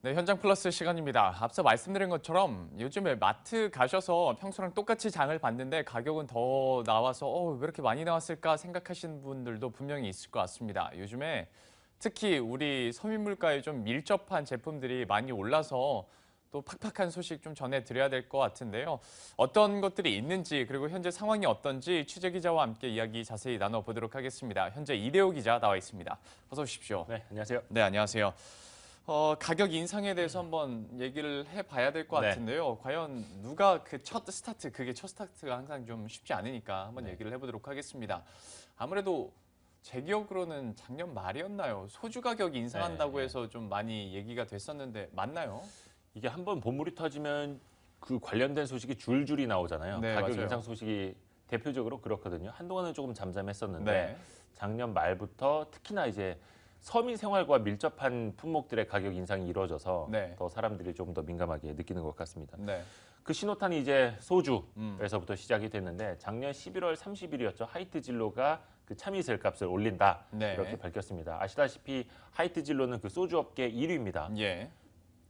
네, 현장 플러스 시간입니다. 앞서 말씀드린 것처럼 요즘에 마트 가셔서 평소랑 똑같이 장을 봤는데 가격은 더 나와서 왜 이렇게 많이 나왔을까 생각하시는 분들도 분명히 있을 것 같습니다. 요즘에 특히 우리 서민 물가에 좀 밀접한 제품들이 많이 올라서 또 팍팍한 소식 좀 전해드려야 될 것 같은데요. 어떤 것들이 있는지 그리고 현재 상황이 어떤지 취재 기자와 함께 이야기 자세히 나눠보도록 하겠습니다. 현재 이대호 기자 나와 있습니다. 어서 오십시오. 네, 안녕하세요. 네, 안녕하세요. 가격 인상에 대해서 한번 얘기를 해봐야 될 것 네. 같은데요. 과연 누가 그 첫 스타트, 그게 첫 스타트가 항상 좀 쉽지 않으니까 한번 네. 얘기를 해보도록 하겠습니다. 아무래도 제 기억으로는 작년 말이었나요? 소주 가격 인상한다고 네. 해서 좀 많이 얘기가 됐었는데 맞나요? 이게 한번 본물이 터지면 그 관련된 소식이 줄줄이 나오잖아요. 네, 가격 맞아요. 인상 소식이 대표적으로 그렇거든요. 한동안은 조금 잠잠했었는데 네. 작년 말부터 특히나 이제 서민 생활과 밀접한 품목들의 가격 인상이 이루어져서 네. 더 사람들이 좀 더 민감하게 느끼는 것 같습니다. 네. 그 신호탄이 이제 소주에서부터 시작이 됐는데 작년 11월 30일이었죠. 하이트 진로가 그 참이슬 값을 올린다 네. 이렇게 밝혔습니다. 아시다시피 하이트 진로는 그 소주 업계 1위입니다. 예.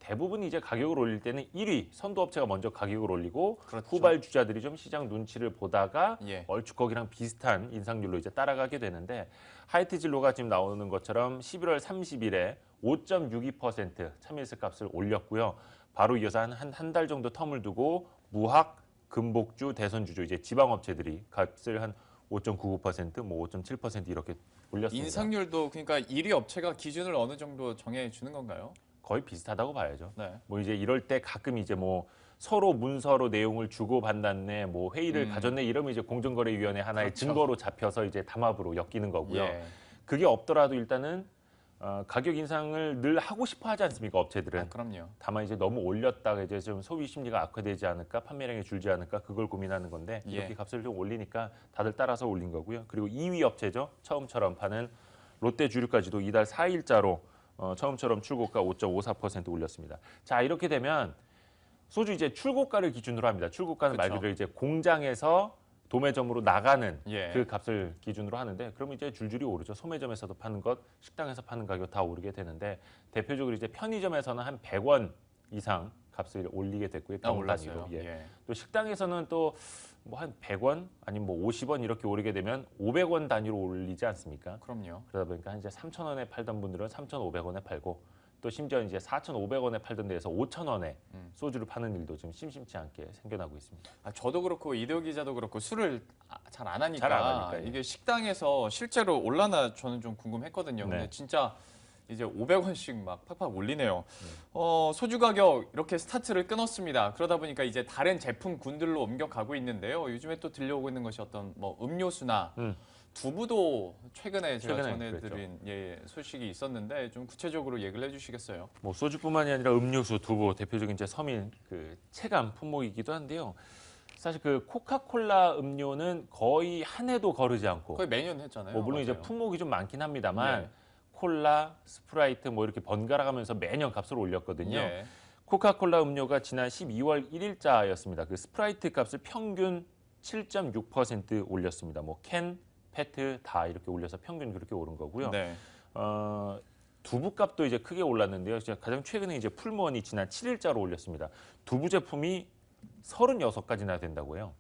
대부분 이제 가격을 올릴 때는 1위 선도업체가 먼저 가격을 올리고 그렇죠. 후발 주자들이 좀 시장 눈치를 보다가 예. 얼추 거기랑 비슷한 인상률로 이제 따라가게 되는데 하이트 진로가 지금 나오는 것처럼 11월 30일에 5.62% 참이슬 값을 올렸고요. 바로 이어서 한 달 정도 텀을 두고 무학, 금복주, 대선주조 이제 지방업체들이 값을 한 5.99%, 뭐 5.7% 이렇게 올렸습니다. 인상률도 그러니까 1위 업체가 기준을 어느 정도 정해주는 건가요? 거의 비슷하다고 봐야죠. 네. 뭐 이제 이럴 때 가끔 이제 뭐 서로 문서로 내용을 주고 받았네, 뭐 회의를 가졌네 이러면 이제 공정거래위원회 하나의 그렇죠. 증거로 잡혀서 이제 담합으로 엮이는 거고요. 예. 그게 없더라도 일단은 가격 인상을 늘 하고 싶어 하지 않습니까, 업체들은. 아, 그럼요. 다만 이제 너무 올렸다가 이제 좀 소비 심리가 악화되지 않을까, 판매량이 줄지 않을까 그걸 고민하는 건데 이렇게 예. 값을 좀 올리니까 다들 따라서 올린 거고요. 그리고 2위 업체죠. 처음처럼 파는 롯데주류까지도 이달 4일자로 처음처럼 출고가 5.54% 올렸습니다. 자, 이렇게 되면 소주 이제 출고가를 기준으로 합니다. 출고가는 말 그쵸. 그대로 이제 공장에서 도매점으로 나가는 예. 그 값을 기준으로 하는데 그러면 이제 줄줄이 오르죠. 소매점에서도 파는 것, 식당에서 파는 가격 다 오르게 되는데 대표적으로 이제 편의점에서는 한 100원 이상 값을 올리게 됐고요. 병 올랐어요. 단위로. 예. 예. 또 식당에서는 또 뭐 한 100원 아니면 뭐 50원 이렇게 오르게 되면 500원 단위로 올리지 않습니까? 그럼요. 그러다 보니까 이제 3,000원에 팔던 분들은 3,500원에 팔고 또 심지어 이제 4,500원에 팔던 데에서 5,000원에 소주를 파는 일도 좀 심심치 않게 생겨나고 있습니다. 저도 그렇고 이대호 기자도 그렇고 술을 잘 안 하니까, 잘안 하니까, 예. 이게 식당에서 실제로 올라나 저는 좀 궁금했거든요. 근데 네. 진짜 이제 500원씩 막 팍팍 올리네요. 소주 가격 이렇게 스타트를 끊었습니다. 그러다 보니까 이제 다른 제품군들로 옮겨가고 있는데요. 요즘에 또 들려오고 있는 것이 어떤 뭐 음료수나 두부도 최근에 제가 최근에 전해드린 소식이 있었는데 좀 구체적으로 얘기를 해주시겠어요? 뭐 소주뿐만이 아니라 음료수, 두부 대표적인 이제 서민 그 체감 품목이기도 한데요. 사실 그 코카콜라 음료는 거의 한 해도 거르지 않고 거의 매년 했잖아요. 뭐 물론 이제 맞아요. 품목이 좀 많긴 합니다만 예. 콜라, 스프라이트 뭐 이렇게 번갈아 가면서 매년 값을 올렸거든요. 예. 코카콜라 음료가 지난 12월 1일자였습니다. 그 스프라이트 값을 평균 7.6% 올렸습니다. 뭐 캔, 페트 다 이렇게 올려서 평균 그렇게 오른 거고요. 네. 두부값도 이제 크게 올랐는데요. 가장 최근에 이제 풀무원이 지난 7일자로 올렸습니다. 두부 제품이 36가지나 된다고 해요.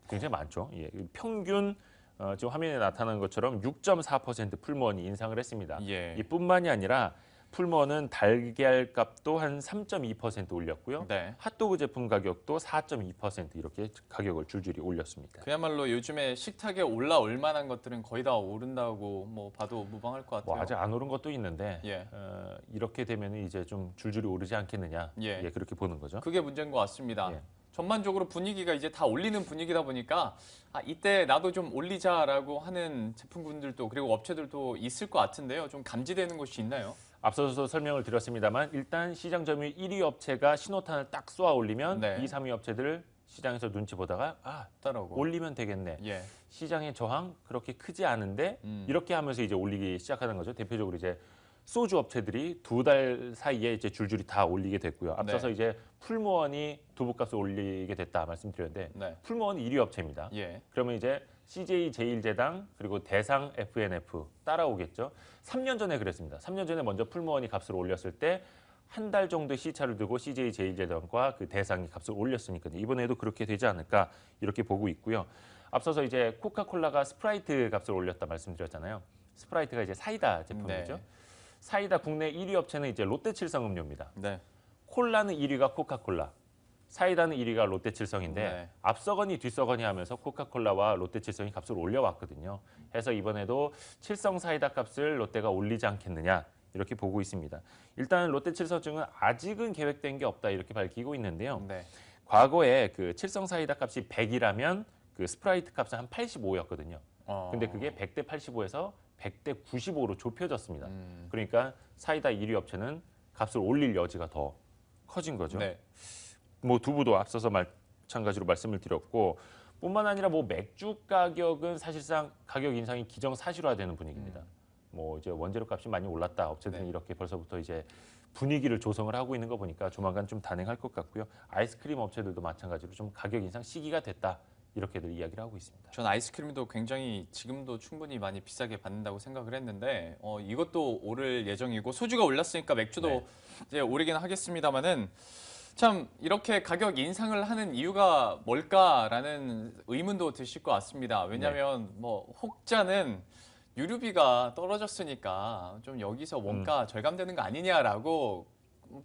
굉장히 많죠. 예, 평균 지금 화면에 나타나는 것처럼 6.4% 풀무원이 인상을 했습니다. 예. 이뿐만이 아니라 풀무원은 달걀 값도 한 3.2% 올렸고요. 네. 핫도그 제품 가격도 4.2% 이렇게 가격을 줄줄이 올렸습니다. 그야말로 요즘에 식탁에 올라올 만한 것들은 거의 다 오른다고 뭐 봐도 무방할 것 뭐 같아요. 아직 안 오른 것도 있는데 예. 이렇게 되면 이제 좀 줄줄이 오르지 않겠느냐 예. 그렇게 보는 거죠. 그게 문제인 것 같습니다. 예. 전반적으로 분위기가 이제 다 올리는 분위기다 보니까 이때 나도 좀 올리자라고 하는 제품군들도 그리고 업체들도 있을 것 같은데요. 좀 감지되는 곳이 있나요? 앞서서 설명을 드렸습니다만 일단 시장 점유율 1위 업체가 신호탄을 딱 쏘아 올리면 네. 2, 3위 업체들 시장에서 눈치 보다가 따라오고. 올리면 되겠네. 예. 시장의 저항 그렇게 크지 않은데 이렇게 하면서 이제 올리기 시작하는 거죠. 대표적으로 이제 소주 업체들이 2달 사이에 이제 줄줄이 다 올리게 됐고요. 앞서서 네. 이제 풀무원이 두부값을 올리게 됐다 말씀드렸는데 네. 풀무원은 1위 업체입니다. 예. 그러면 이제 CJ 제일제당 그리고 대상 FNF 따라오겠죠. 3년 전에 그랬습니다. 3년 전에 먼저 풀무원이 값을 올렸을 때 한 달 정도 시차를 두고 CJ 제일제당과 그 대상이 값을 올렸으니까 이번에도 그렇게 되지 않을까 이렇게 보고 있고요. 앞서서 이제 코카콜라가 스프라이트 값을 올렸다 말씀드렸잖아요. 스프라이트가 이제 사이다 제품이죠. 네. 사이다 국내 1위 업체는 이제 롯데칠성음료입니다. 네. 콜라는 1위가 코카콜라, 사이다는 1위가 롯데칠성인데 네. 앞서거니 뒤서거니 하면서 코카콜라와 롯데칠성이 값을 올려왔거든요. 해서 이번에도 칠성 사이다 값을 롯데가 올리지 않겠느냐 이렇게 보고 있습니다. 일단 롯데칠성 측은 아직은 계획된 게 없다 이렇게 밝히고 있는데요. 네. 과거에 그 칠성 사이다 값이 100이라면 그 스프라이트 값은 한 85였거든요. 근데 그게 100대 85에서 100대 95로 좁혀졌습니다. 그러니까 사이다 1위 업체는 값을 올릴 여지가 더 커진 거죠. 네. 뭐 두부도 앞서서 마찬가지로 말씀을 드렸고 뿐만 아니라 뭐 맥주 가격은 사실상 가격 인상이 기정사실화되는 분위기입니다. 뭐 이제 원재료 값이 많이 올랐다. 업체들은 네. 이렇게 벌써부터 이제 분위기를 조성을 하고 있는 거 보니까 조만간 좀 단행할 것 같고요. 아이스크림 업체들도 마찬가지로 좀 가격 인상 시기가 됐다. 이렇게들 이야기를 하고 있습니다. 전 아이스크림도 굉장히 지금도 충분히 많이 비싸게 받는다고 생각을 했는데 이것도 오를 예정이고 소주가 올랐으니까 맥주도 네. 이제 오르긴 하겠습니다만은 참 이렇게 가격 인상을 하는 이유가 뭘까라는 의문도 드실 것 같습니다. 왜냐하면 뭐 혹자는 유류비가 떨어졌으니까 좀 여기서 원가 절감되는 거 아니냐라고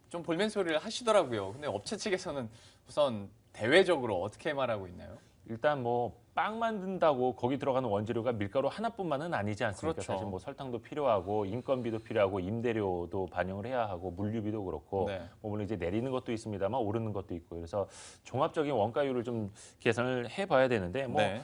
좀 볼멘 소리를 하시더라고요. 근데 업체 측에서는 우선 대외적으로 어떻게 말하고 있나요? 일단 뭐 빵 만든다고 거기 들어가는 원재료가 밀가루 하나뿐만은 아니지 않습니까? 그렇죠. 사실 뭐 설탕도 필요하고 인건비도 필요하고 임대료도 반영을 해야 하고 물류비도 그렇고 네. 뭐 물론 이제 내리는 것도 있습니다만 오르는 것도 있고 그래서 종합적인 원가율을 좀 계산을 해봐야 되는데 뭐 네.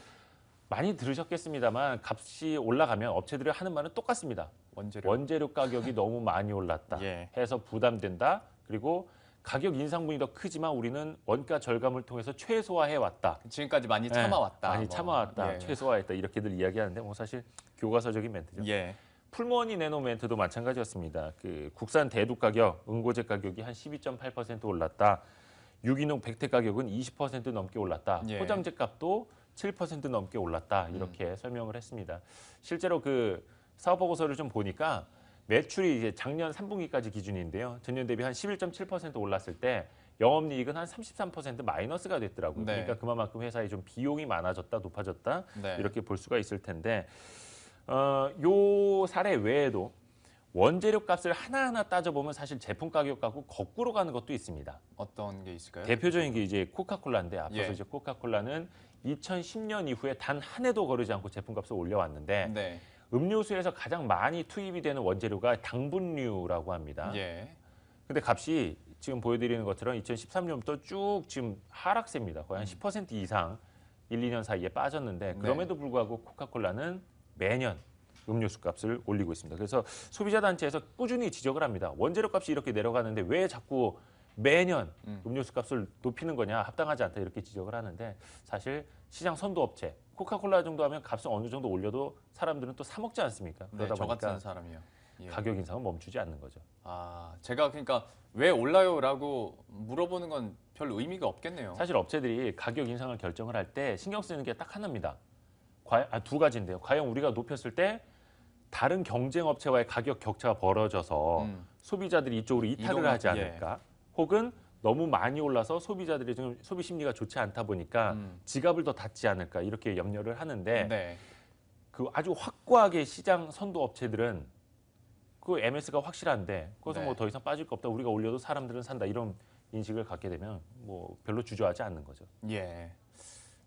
많이 들으셨겠습니다만 값이 올라가면 업체들이 하는 말은 똑같습니다. 원재료. 원재료 가격이 너무 많이 올랐다 예. 해서 부담된다. 그리고 가격 인상분이 더 크지만 우리는 원가 절감을 통해서 최소화해 왔다. 지금까지 많이 네, 참아왔다. 많이 뭐. 참아왔다. 예. 최소화했다. 이렇게들 이야기하는데 뭐 사실 교과서적인 멘트죠. 예. 풀무원이 내놓은 멘트도 마찬가지였습니다. 그 국산 대두 가격, 응고제 가격이 한 12.8% 올랐다. 유기농 백태 가격은 20% 넘게 올랐다. 예. 포장재 값도 7% 넘게 올랐다. 이렇게 설명을 했습니다. 실제로 그 사업 보고서를 좀 보니까 매출이 이제 작년 3분기까지 기준인데요. 전년 대비 한 11.7% 올랐을 때 영업이익은 한 33% 마이너스가 됐더라고요. 네. 그러니까 그만큼 회사에 좀 비용이 많아졌다, 높아졌다 네. 이렇게 볼 수가 있을 텐데 요 사례 외에도 원재료 값을 하나하나 따져보면 사실 제품 가격하고 거꾸로 가는 것도 있습니다. 어떤 게 있을까요? 대표적인 게 이제 코카콜라인데 앞서서 예. 이제 코카콜라는 2010년 이후에 단 한 해도 거르지 않고 제품값을 올려왔는데 네. 음료수에서 가장 많이 투입이 되는 원재료가 당분류라고 합니다. 예. 근데 값이 지금 보여드리는 것처럼 2013년부터 쭉 지금 하락세입니다. 거의 한 10% 이상 1, 2년 사이에 빠졌는데 그럼에도 불구하고 코카콜라는 매년 음료수 값을 올리고 있습니다. 그래서 소비자 단체에서 꾸준히 지적을 합니다. 원재료 값이 이렇게 내려가는데 왜 자꾸 매년 음료수 값을 높이는 거냐, 합당하지 않다 이렇게 지적을 하는데 사실 시장 선도 업체 코카콜라 정도 하면 값을 어느 정도 올려도 사람들은 또 사 먹지 않습니까? 네, 그러다 저 보니까 같은 사람이요. 예. 가격 인상은 멈추지 않는 거죠. 아, 제가 그러니까 왜 올라요라고 물어보는 건 별 의미가 없겠네요. 사실 업체들이 가격 인상을 결정을 할 때 신경 쓰는 게 딱 하나입니다. 두 가지인데요. 과연 우리가 높였을 때 다른 경쟁 업체와의 가격 격차가 벌어져서 소비자들이 이쪽으로 이탈을 하지 않을까? 혹은 너무 많이 올라서 소비자들이 지금 소비 심리가 좋지 않다 보니까 지갑을 더 닫지 않을까 이렇게 염려를 하는데 네. 그 아주 확고하게 시장 선도 업체들은 그 MS가 확실한데 그것은 네. 뭐 더 이상 빠질 거 없다. 우리가 올려도 사람들은 산다. 이런 인식을 갖게 되면 뭐 별로 주저하지 않는 거죠. 예.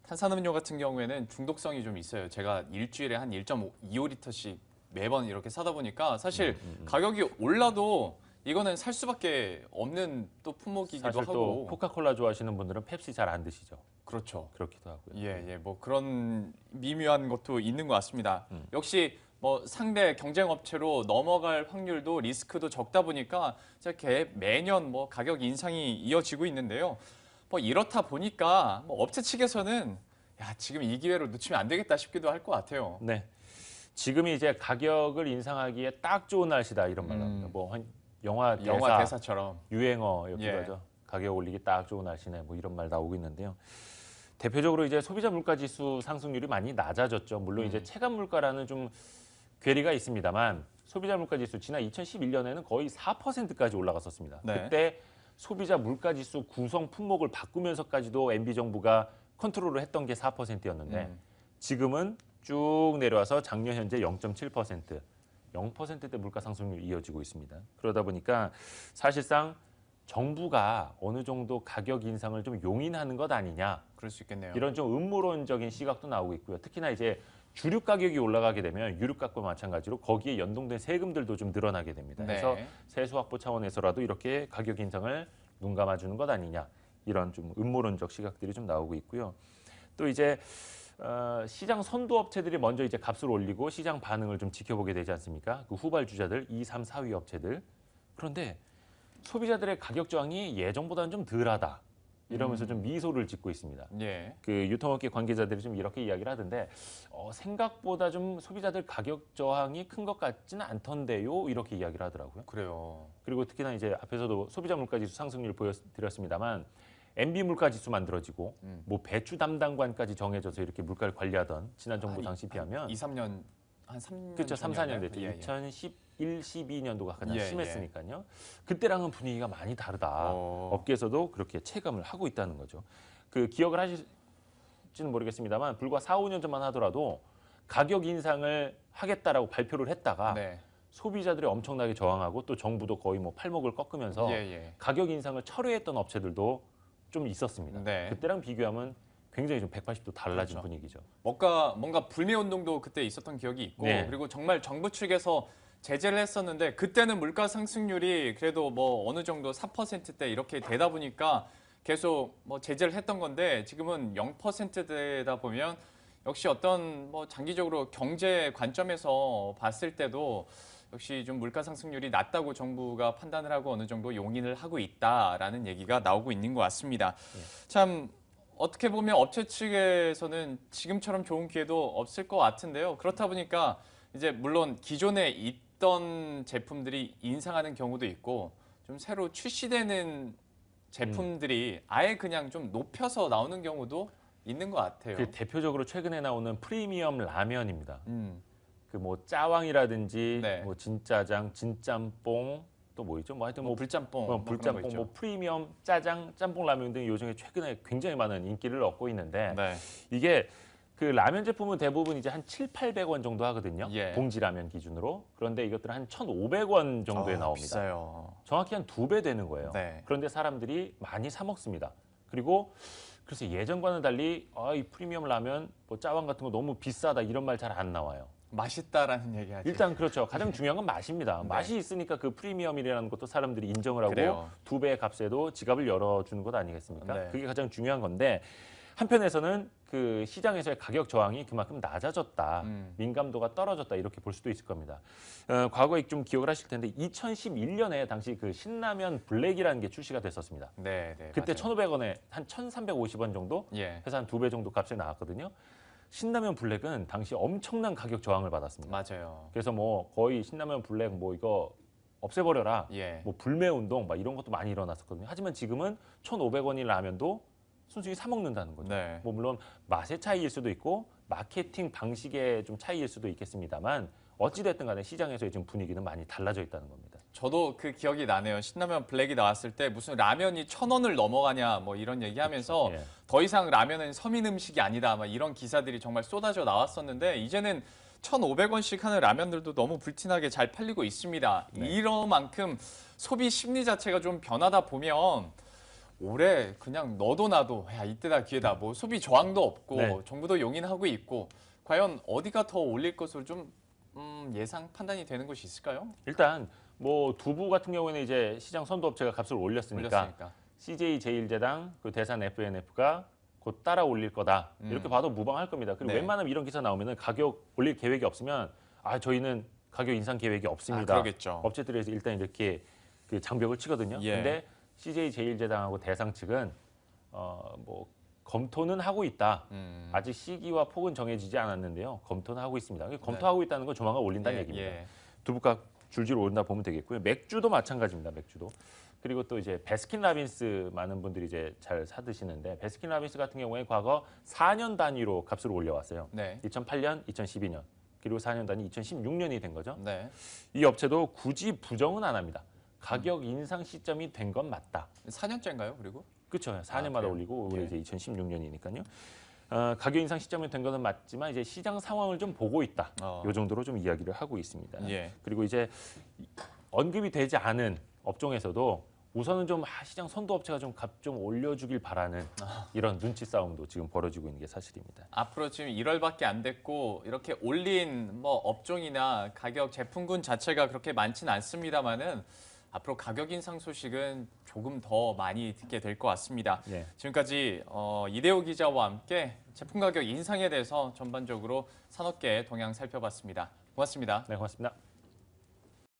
탄산음료 같은 경우에는 중독성이 좀 있어요. 제가 일주일에 한 1.25리터씩 매번 이렇게 사다 보니까 사실 가격이 올라도 이거는 살 수밖에 없는 또 품목이기도 사실 하고. 또 코카콜라 좋아하시는 분들은 펩시 잘 안 드시죠. 그렇죠. 그렇기도 하고요. 예, 예, 뭐 그런 미묘한 것도 있는 것 같습니다. 역시 뭐 상대 경쟁 업체로 넘어갈 확률도 리스크도 적다 보니까 이렇게 매년 뭐 가격 인상이 이어지고 있는데요. 뭐 이렇다 보니까 뭐 업체 측에서는 야, 지금 이 기회로 놓치면 안 되겠다 싶기도 할 것 같아요. 네. 지금이 이제 가격을 인상하기에 딱 좋은 날씨다 이런 말 나옵니다. 뭐 영화 대사처럼. 유행어였기도 예. 하죠. 가격 올리기 딱 좋은 날씨네 뭐 이런 말 나오고 있는데요. 대표적으로 이제 소비자 물가 지수 상승률이 많이 낮아졌죠. 물론 이제 체감 물가라는 좀 괴리가 있습니다만 소비자 물가지수 지난 2011년에는 거의 4%까지 올라갔었습니다. 네. 그때 소비자 물가지수 구성 품목을 바꾸면서까지도 MB 정부가 컨트롤을 했던 게 4%였는데 지금은 쭉 내려와서 작년 현재 0.7%, 0%대 물가 상승률이 이어지고 있습니다. 그러다 보니까 사실상 정부가 어느 정도 가격 인상을 좀 용인하는 것 아니냐, 그럴 수 있겠네요. 이런 좀 음모론적인 시각도 나오고 있고요. 특히나 이제 주류 가격이 올라가게 되면 유류값과 마찬가지로 거기에 연동된 세금들도 좀 늘어나게 됩니다. 네. 그래서 세수 확보 차원에서라도 이렇게 가격 인상을 눈 감아주는 것 아니냐, 이런 좀 음모론적 시각들이 좀 나오고 있고요. 또 이제 시장 선도 업체들이 먼저 이제 값을 올리고 시장 반응을 좀 지켜보게 되지 않습니까? 그 후발주자들, 2, 3, 4위 업체들. 그런데 소비자들의 가격 저항이 예전보다는 좀 덜하다, 이러면서 좀 미소를 짓고 있습니다. 예. 그 유통업계 관계자들이 좀 이렇게 이야기를 하던데 생각보다 좀 소비자들 가격 저항이 큰 것 같지는 않던데요, 이렇게 이야기를 하더라고요. 그래요. 그리고 특히나 이제 앞에서도 소비자 물가지수 상승률 보여드렸습니다만 MB 물가지수 만들어지고 뭐 배추 담당관까지 정해져서 이렇게 물가를 관리하던 지난 정부 당시 비하면 2, 3년 한 3년 그렇죠. 3, 4년 됐죠. 예, 예. 2011, 12년도가 가장 예, 심했으니까요. 그때랑은 분위기가 많이 다르다. 업계에서도 그렇게 체감을 하고 있다는 거죠. 그 기억을 하실지는 모르겠습니다만 불과 4, 5년 전만 하더라도 가격 인상을 하겠다라고 발표를 했다가 네. 소비자들이 엄청나게 저항하고 또 정부도 거의 뭐 팔목을 꺾으면서 예, 예. 가격 인상을 철회했던 업체들도 좀 있었습니다. 네. 그때랑 비교하면 굉장히 좀 180도 달라진 그렇죠. 분위기죠. 뭔가 불매 운동도 그때 있었던 기억이 있고 네. 그리고 정말 정부 측에서 제재를 했었는데 그때는 물가 상승률이 그래도 뭐 어느 정도 4%대 이렇게 되다 보니까 계속 뭐 제재를 했던 건데 지금은 0%대다 보면 역시 어떤 뭐 장기적으로 경제 관점에서 봤을 때도 역시 좀 물가 상승률이 낮다고 정부가 판단을 하고 어느 정도 용인을 하고 있다라는 얘기가 나오고 있는 것 같습니다. 참 어떻게 보면 업체 측에서는 지금처럼 좋은 기회도 없을 것 같은데요. 그렇다 보니까 이제 물론 기존에 있던 제품들이 인상하는 경우도 있고 좀 새로 출시되는 제품들이 아예 그냥 좀 높여서 나오는 경우도 있는 것 같아요. 그 대표적으로 최근에 나오는 프리미엄 라면입니다. 음, 그 뭐 짜왕이라든지 네. 뭐 진짜장, 진짬뽕 또 뭐 있죠? 뭐 하여튼 뭐 불짬뽕, 뭐 뭐 그런 거 불짬뽕, 있죠. 뭐 프리미엄 짜장, 짬뽕 라면 등이 요즘에 최근에 굉장히 많은 인기를 얻고 있는데 네. 이게 그 라면 제품은 대부분 이제 한 7, 800원 정도 하거든요. 예. 봉지 라면 기준으로. 그런데 이것들은 한 1,500원 정도에 나옵니다. 비싸요. 정확히 한 2배 되는 거예요. 네. 그런데 사람들이 많이 사 먹습니다. 그리고 그래서 예전과는 달리 이 프리미엄 라면, 뭐 짜왕 같은 거 너무 비싸다 이런 말 잘 안 나와요. 맛있다라는 얘기하죠. 일단 그렇죠. 가장 중요한 건 맛입니다. 네. 맛이 있으니까 그 프리미엄이라는 것도 사람들이 인정을 하고 그래요. 2배의 값에도 지갑을 열어주는 것 아니겠습니까? 네. 그게 가장 중요한 건데 한편에서는 그 시장에서의 가격 저항이 그만큼 낮아졌다, 민감도가 떨어졌다 이렇게 볼 수도 있을 겁니다. 과거에 좀 기억을 하실 텐데 2011년에 당시 그 신라면 블랙이라는 게 출시가 됐었습니다. 네, 네. 그때 맞아요. 1,500원에 한 1,350원 정도 예. 해서 한 2배 정도 값에 나왔거든요. 신라면 블랙은 당시 엄청난 가격 저항을 받았습니다. 맞아요. 그래서 뭐 거의 신라면 블랙 뭐 이거 없애버려라, 예. 뭐 불매 운동 막 이런 것도 많이 일어났었거든요. 하지만 지금은 1,500원인 라면도 순수히 사 먹는다는 거죠. 네. 뭐 물론 맛의 차이일 수도 있고 마케팅 방식의 좀 차이일 수도 있겠습니다만 어찌 됐든 간에 시장에서의 지금 분위기는 많이 달라져 있다는 겁니다. 저도 그 기억이 나네요. 신라면 블랙이 나왔을 때 무슨 라면이 1,000원을 넘어가냐 뭐 이런 얘기하면서 그렇죠. 예. 더 이상 라면은 서민 음식이 아니다 막 이런 기사들이 정말 쏟아져 나왔었는데 이제는 1,500원씩 하는 라면들도 너무 불티나게 잘 팔리고 있습니다. 네. 이런 만큼 소비 심리 자체가 좀 변하다 보면 올해 그냥 너도 나도 야 이때다 기회다 뭐 소비 저항도 없고 네. 정부도 용인하고 있고 과연 어디가 더 올릴 것으로 좀 예상 판단이 되는 것이 있을까요? 일단 뭐 두부 같은 경우에는 이제 시장 선도업체가 값을 올렸으니까 올렸으니까. CJ 제일제당, 그 대산 FNF가 곧 따라 올릴 거다 이렇게 봐도 무방할 겁니다. 그리고 네. 웬만하면 이런 기사 나오면은 가격 올릴 계획이 없으면 저희는 가격 인상 계획이 없습니다. 그러겠죠. 업체들에서 일단 이렇게 그 장벽을 치거든요. 예. 근데 CJ 제일제당하고 대상 측은 뭐 검토는 하고 있다. 아직 시기와 폭은 정해지지 않았는데요. 검토는 하고 있습니다. 검토하고 있다는 건 조만간 올린다는 얘기입니다. 예. 두부값 줄줄 오른다 보면 되겠고요. 맥주도 마찬가지입니다. 맥주도. 그리고 또 이제 베스킨라빈스 많은 분들이 이제 잘 사드시는데 베스킨라빈스 같은 경우에 과거 4년 단위로 값을 올려왔어요. 네. 2008년, 2012년. 그리고 4년 단위 2016년이 된 거죠. 네. 이 업체도 굳이 부정은 안 합니다. 가격 인상 시점이 된 건 맞다. 4년째인가요? 그리고? 그렇죠. 4년마다 그래요? 올리고 예. 올해 이제 2016년이니까요. 가격 인상 시점이 된 것은 맞지만 이제 시장 상황을 좀 보고 있다. 이 정도로 좀 이야기를 하고 있습니다. 예. 그리고 이제 언급이 되지 않은 업종에서도 우선은 좀 시장 선도 업체가 좀 값 좀 올려주길 바라는 이런 눈치 싸움도 지금 벌어지고 있는 게 사실입니다. 앞으로 지금 1월밖에 안 됐고 이렇게 올린 뭐 업종이나 가격 제품군 자체가 그렇게 많지는 않습니다만은 앞으로 가격 인상 소식은 조금 더 많이 듣게 될 것 같습니다. 예. 지금까지 이대호 기자와 함께 제품 가격 인상에 대해서 전반적으로 산업계 동향 살펴봤습니다. 고맙습니다. 네, 고맙습니다.